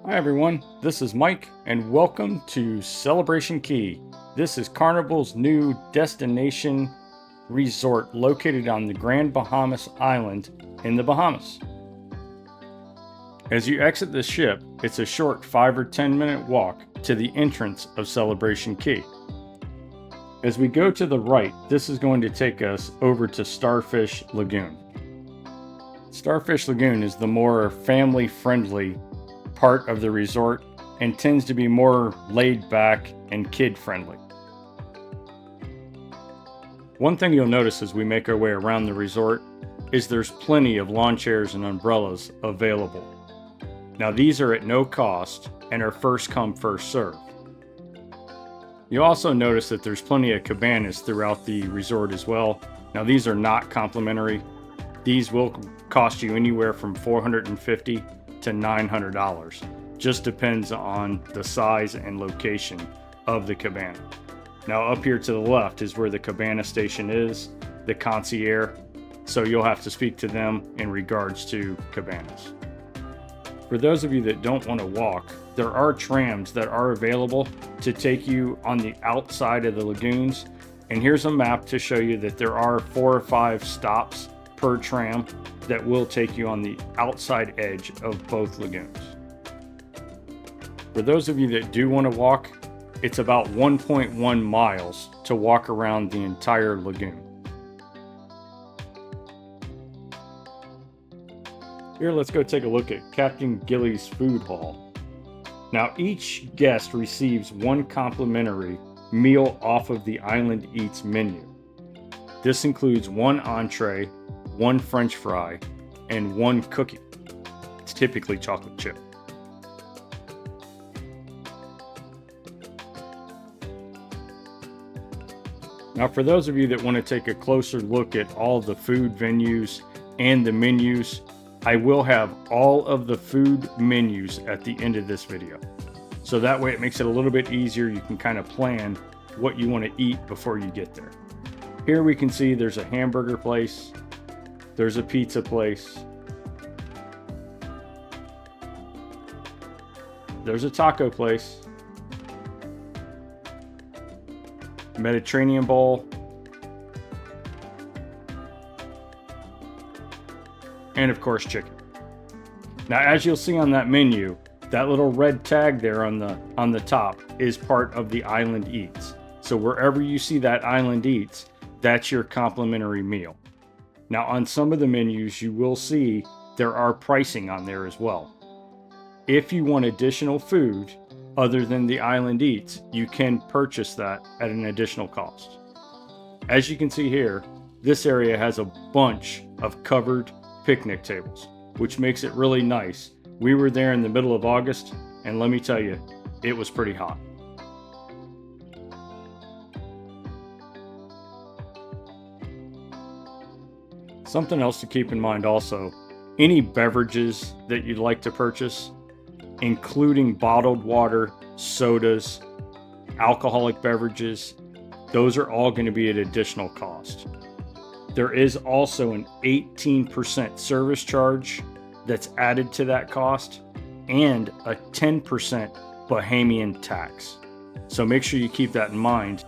Hi everyone, this is Mike and welcome to Celebration Key. This is Carnival's new destination resort located on the Grand Bahamas Island in the Bahamas. As you exit the ship, it's a short 5 or 10 minute walk to the entrance of Celebration Key. As we go to the right, this is going to take us over to Starfish Lagoon. Starfish Lagoon is the more family-friendly part of the resort and tends to be more laid back and kid friendly. One thing you'll notice as we make our way around the resort is there's plenty of lawn chairs and umbrellas available. Now these are at no cost and are first come first serve. You'll also notice that there's plenty of cabanas throughout the resort as well. Now these are not complimentary. These will cost you anywhere from $450 to $900. Just depends on the size and location of the cabana. Now up here to the left is where the cabana station is, the concierge, so you'll have to speak to them in regards to cabanas. For those of you that don't want to walk, there are trams that are available to take you on the outside of the lagoons, and here's a map to show you that there are 4 or 5 stops per tram that will take you on the outside edge of both lagoons. For those of you that do want to walk, it's about 1.1 miles to walk around the entire lagoon. Here, let's go take a look at Captain Gilly's Food Hall. Now, each guest receives 1 complimentary meal off of the Island Eats menu. This includes 1 entree, 1 French fry, and 1 cookie. It's typically chocolate chip. Now, for those of you that want to take a closer look at all the food venues and the menus, I will have all of the food menus at the end of this video. So that way it makes it a little bit easier. You can kind of plan what you want to eat before you get there. Here we can see there's a hamburger place, there's a pizza place, there's a taco place, Mediterranean bowl, and of course chicken. Now, as you'll see on that menu, that little red tag there on the top is part of the Island Eats. So wherever you see that Island Eats, that's your complimentary meal. Now, on some of the menus, you will see there are pricing on there as well. If you want additional food other than the Island Eats, you can purchase that at an additional cost. As you can see here, this area has a bunch of covered picnic tables, which makes it really nice. We were there in the middle of August, and let me tell you, it was pretty hot. Something else to keep in mind also, any beverages that you'd like to purchase, including bottled water, sodas, alcoholic beverages, those are all going to be at additional cost. There is also an 18% service charge that's added to that cost and a 10% Bahamian tax. So make sure you keep that in mind.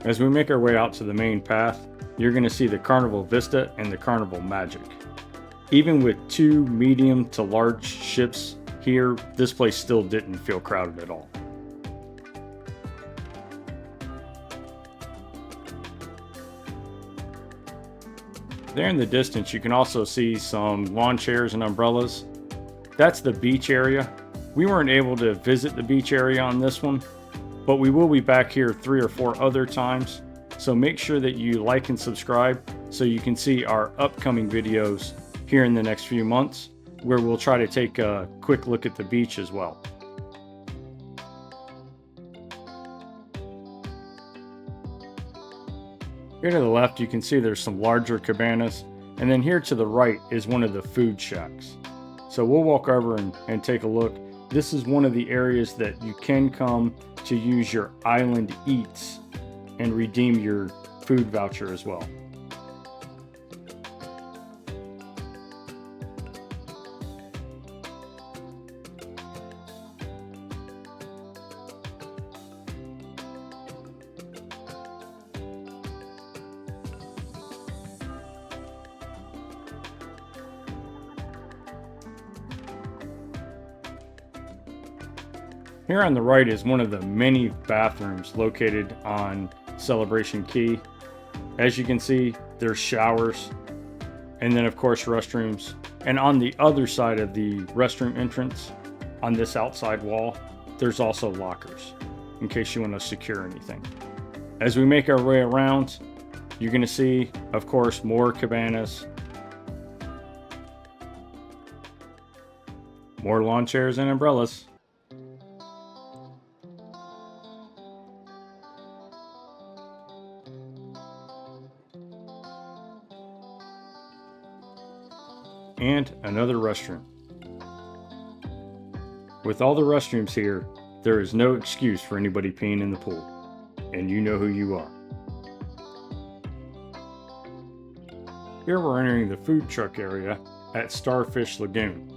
As we make our way out to the main path, you're going to see the Carnival Vista and the Carnival Magic. Even with 2 medium to large ships here, this place still didn't feel crowded at all. There in the distance, you can also see some lawn chairs and umbrellas. That's the beach area. We weren't able to visit the beach area on this one, but we will be back here 3 or 4 other times. So make sure that you like and subscribe so you can see our upcoming videos here in the next few months, where we'll try to take a quick look at the beach as well. Here to the left, you can see there's some larger cabanas, and then here to the right is one of the food shacks. So we'll walk over and take a look. This is one of the areas that you can come to use your Island Eats and redeem your food voucher as well. Here on the right is one of the many bathrooms located on Celebration Key. As you can see, there's showers, and then of course restrooms. And on the other side of the restroom entrance, on this outside wall, there's also lockers in case you want to secure anything. As we make our way around, you're going to see, of course, more cabanas, more lawn chairs and umbrellas. And another restroom. With all the restrooms here, there is no excuse for anybody peeing in the pool, and you know who you are. Here we're entering the food truck area at Starfish Lagoon.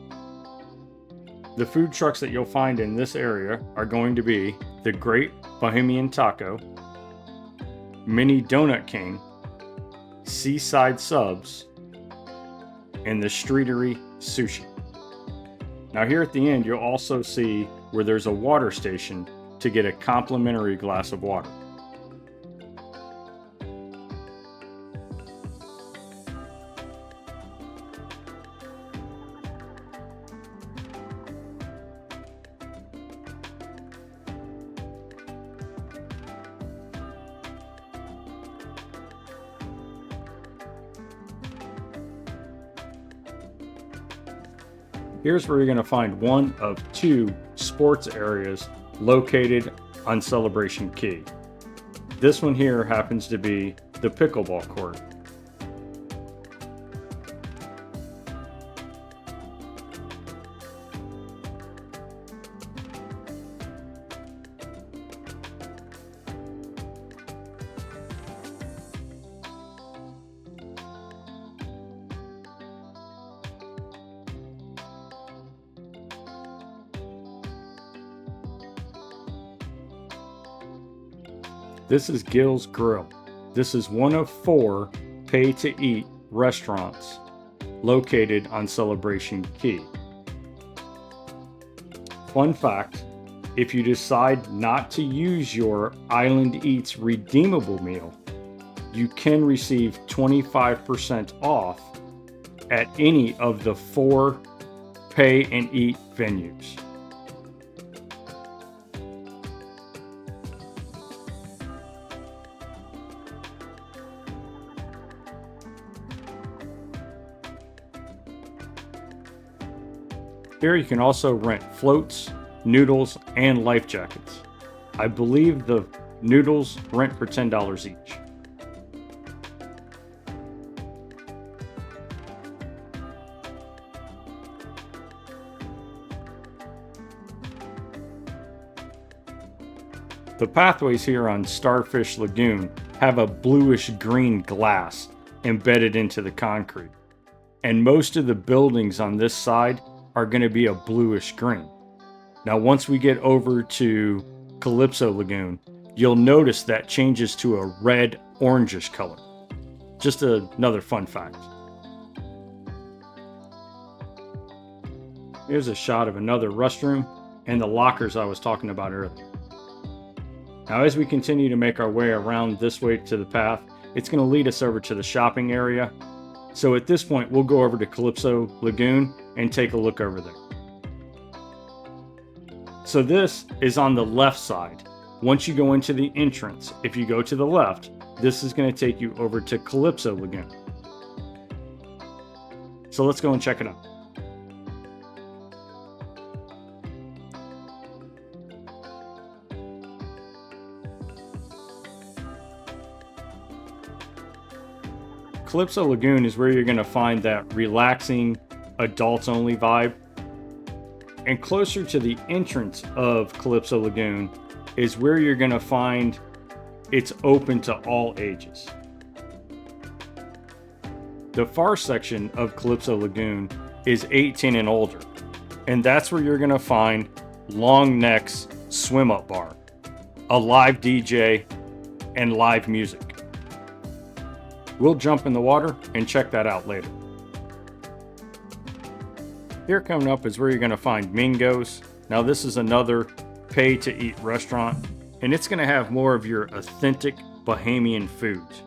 The food trucks that you'll find in this area are going to be the Great Bohemian Taco, Mini Donut King, Seaside Subs, and the Streetery Sushi. Now here at the end, you'll also see where there's a water station to get a complimentary glass of water. Here's where you're going to find one of two sports areas located on Celebration Key. This one here happens to be the pickleball court. This is Gill's Grill. This is one of 4 pay-to-eat restaurants located on Celebration Key. Fun fact, if you decide not to use your Island Eats redeemable meal, you can receive 25% off at any of the 4 pay and eat venues. Here you can also rent floats, noodles, and life jackets. I believe the noodles rent for $10 each. The pathways here on Starfish Lagoon have a bluish green glass embedded into the concrete, and most of the buildings on this side are going to be a bluish green. Now once we get over to Calypso Lagoon, you'll notice that changes to a red orangish color. Just another fun fact. Here's a shot of another restroom and the lockers I was talking about earlier. Now as we continue to make our way around this way to the path, it's going to lead us over to the shopping area. So at this point, we'll go over to Calypso Lagoon and take a look over there. So this is on the left side. Once you go into the entrance, if you go to the left, this is going to take you over to Calypso Lagoon. So let's go and check it out. Calypso Lagoon is where you're going to find that relaxing, adults-only vibe. And closer to the entrance of Calypso Lagoon is where you're going to find it's open to all ages. The far section of Calypso Lagoon is 18 and older, and that's where you're going to find Long Neck's Swim Up Bar, a live DJ, and live music. We'll jump in the water and check that out later. Here coming up is where you're going to find Mingo's. Now this is another pay-to-eat restaurant, and it's going to have more of your authentic Bahamian foods.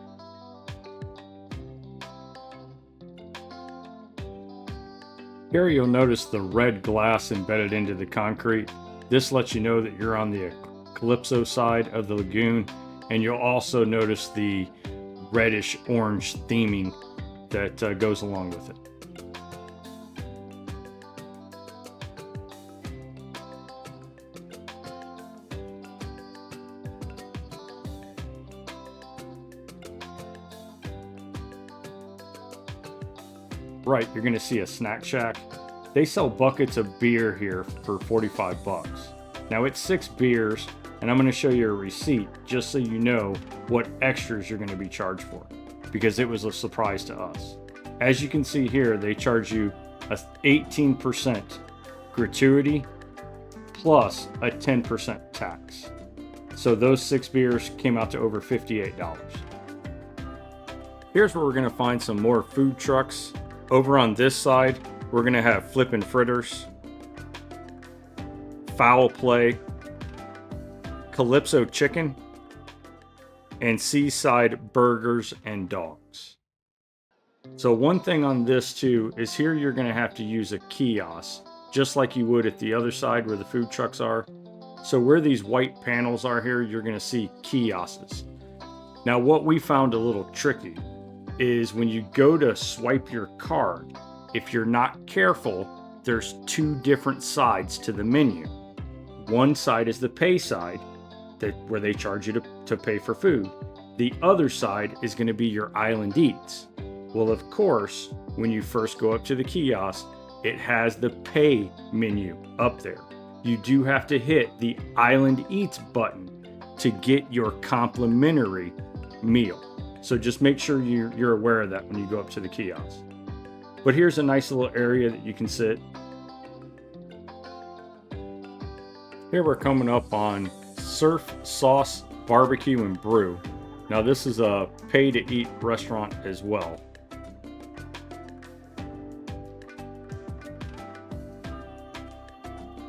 Here you'll notice the red glass embedded into the concrete. This lets you know that you're on the Calypso side of the lagoon, and you'll also notice the reddish orange theming that goes along with it. Right, you're going to see a snack shack. They sell buckets of beer here for 45 bucks. Now it's 6 beers, and I'm going to show you a receipt just so you know what extras you're going to be charged for, because it was a surprise to us. As you can see here, they charge you a 18% gratuity plus a 10% tax. So those 6 beers came out to over $58. Here's where we're going to find some more food trucks. Over on this side, we're going to have Flippin' Fritters, Foul Play, Calypso Chicken, and Seaside Burgers and Dogs. So one thing on this too is here you're going to have to use a kiosk, just like you would at the other side where the food trucks are. So where these white panels are here, you're going to see kiosks. Now what we found a little tricky is when you go to swipe your card, if you're not careful, there's 2 different sides to the menu. One side is the pay side, where they charge you to pay for food. The other side is going to be your island eats. Well, of course, when you first go up to the kiosk, it has the pay menu up there. You do have to hit the island eats button to get your complimentary meal. So just make sure you're aware of that when you go up to the kiosk. But here's a nice little area that you can sit. Here we're coming up on Surf Sauce Barbecue and Brew. Now this is a pay-to-eat restaurant as well.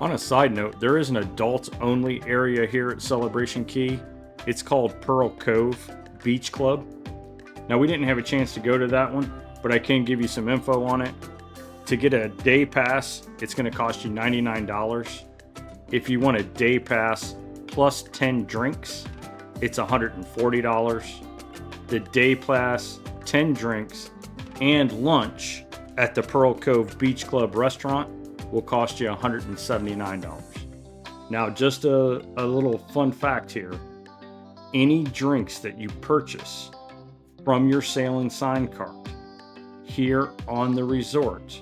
On a side note, there is an adults-only area here at Celebration Key. It's called Pearl Cove Beach Club. Now we didn't have a chance to go to that one, but I can give you some info on it. To get a day pass, it's going to cost you $99. If you want a day pass plus 10 drinks, it's $140. The day pass, 10 drinks, and lunch at the Pearl Cove Beach Club restaurant will cost you $179. Now just a little fun fact here. Any drinks that you purchase from your sailing sign card here on the resort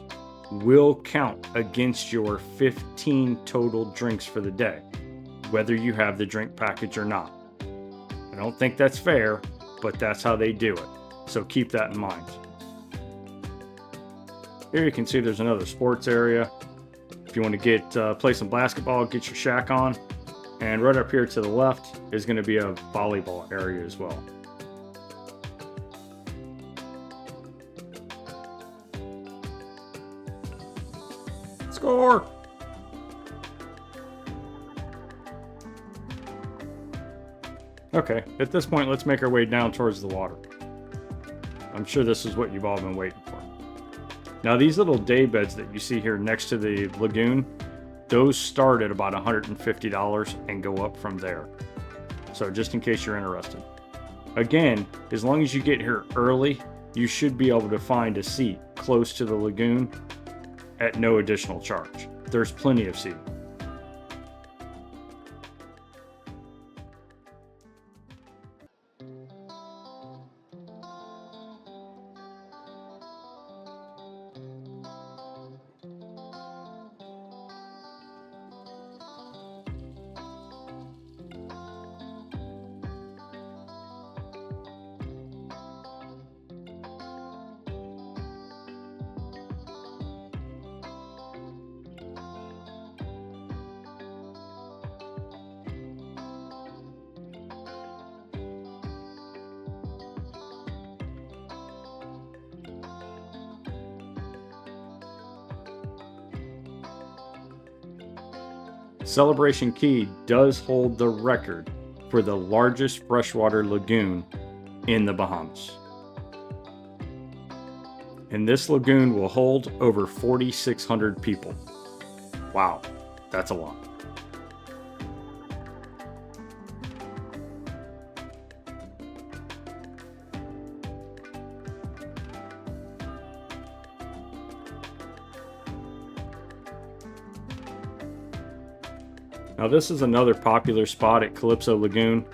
will count against your 15 total drinks for the day, whether you have the drink package or not. I don't think that's fair, but that's how they do it. So keep that in mind. Here you can see there's another sports area. If you want to play some basketball, get your shack on. And right up here to the left is going to be a volleyball area as well. Score! Okay, at this point, let's make our way down towards the water. I'm sure this is what you've all been waiting for. Now, these little day beds that you see here next to the lagoon, those start at about $150 and go up from there. So just in case you're interested. Again, as long as you get here early, you should be able to find a seat close to the lagoon at no additional charge. There's plenty of seating. Celebration Key does hold the record for the largest freshwater lagoon in the Bahamas. And this lagoon will hold over 4,600 people. Wow, that's a lot. Now this is another popular spot at Calypso Lagoon.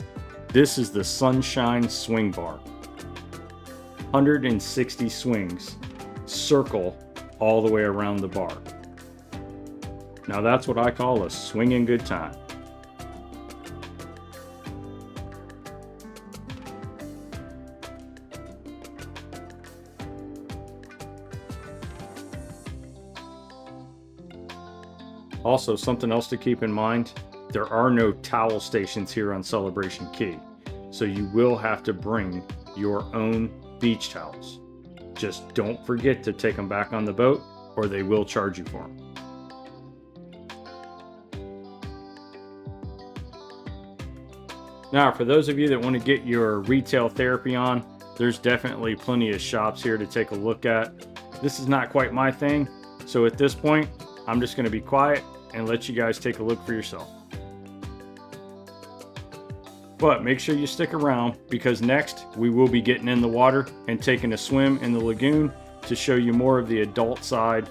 This is the Sunshine Swing Bar. 160 swings circle all the way around the bar. Now that's what I call a swinging good time. Also, something else to keep in mind, there are no towel stations here on Celebration Key, so you will have to bring your own beach towels. Just don't forget to take them back on the boat or they will charge you for them. Now, for those of you that want to get your retail therapy on, there's definitely plenty of shops here to take a look at. This is not quite my thing, so at this point, I'm just going to be quiet and let you guys take a look for yourself. But make sure you stick around, because next we will be getting in the water and taking a swim in the lagoon to show you more of the adult side.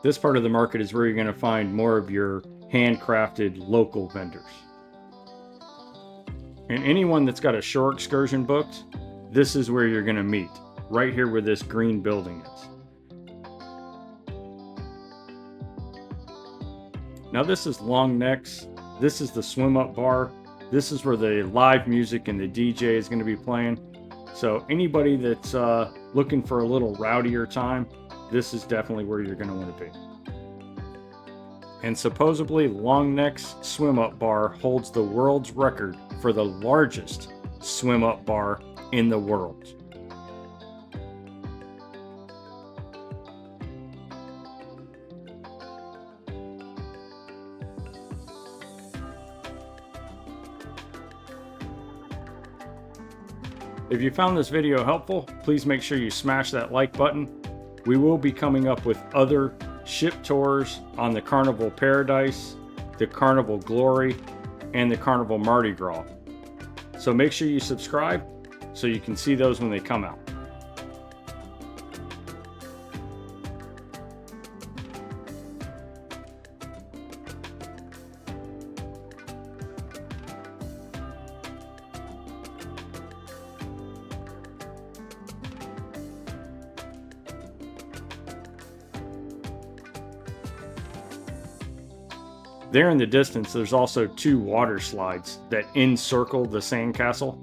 This part of the market is where you're going to find more of your handcrafted local vendors. And anyone that's got a shore excursion booked, this is where you're going to meet, right here where this green building is. Now this is Long Necks. This is the swim up bar. This is where the live music and the DJ is going to be playing. So anybody that's looking for a little rowdier time, this is definitely where you're going to want to be. And supposedly Long Neck's swim up bar holds the world's record for the largest swim up bar in the world. If you found this video helpful, please make sure you smash that like button. We will be coming up with other ship tours on the Carnival Paradise, the Carnival Glory, and the Carnival Mardi Gras. So make sure you subscribe so you can see those when they come out. There in the distance, there's also 2 water slides that encircle the sandcastle.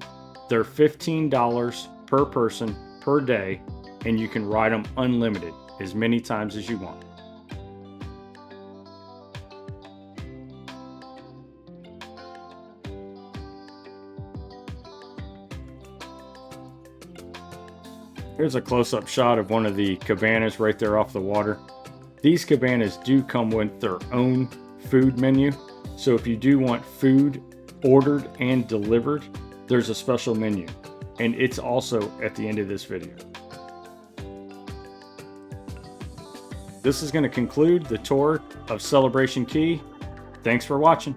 They're $15 per person per day, and you can ride them unlimited as many times as you want. Here's a close-up shot of one of the cabanas right there off the water. These cabanas do come with their own food menu, so if you do want food ordered and delivered, there's a special menu, and it's also at the end of this video. This is going to conclude the tour of Celebration Key. Thanks for watching.